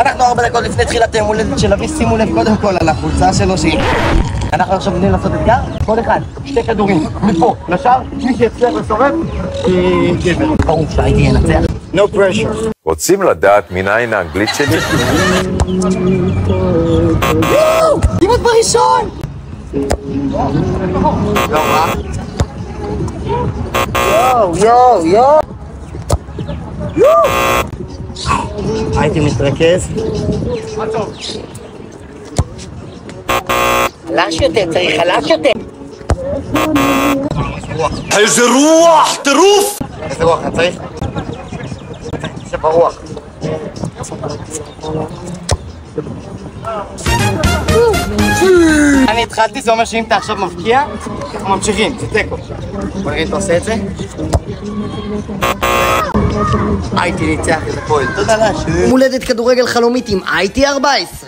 אנחנו 4 דקות לפני תחילת היום הולדת של אבי, שימו לב קודם כל על החולצה שלו שהיא... אנחנו עכשיו בני לעשות אתגר, כל אחד, 2 כדורים, מפה, לשאר, מי שיצליח לסורב, גבר. ברור שהייתי ינצח. No pressure. רוצים לדעת מניין האנגלית שלי? יואו! כמעט בראשון! לא רע? יואו! הייתי מתרכז. חלש יותר, צריך חלש יותר. איזה רוח, טירוף! איזה רוח, אני צריך? זה ברוח. אני התחלתי, זה אומר שאם אתה עכשיו מבקיע, אנחנו ממשיכים, זה תיקו. בוא נראה אם אתה עושה את זה. הייתי ניצח את הפועל, תודה לשם. מולדת כדורגל חלומית עם IT14.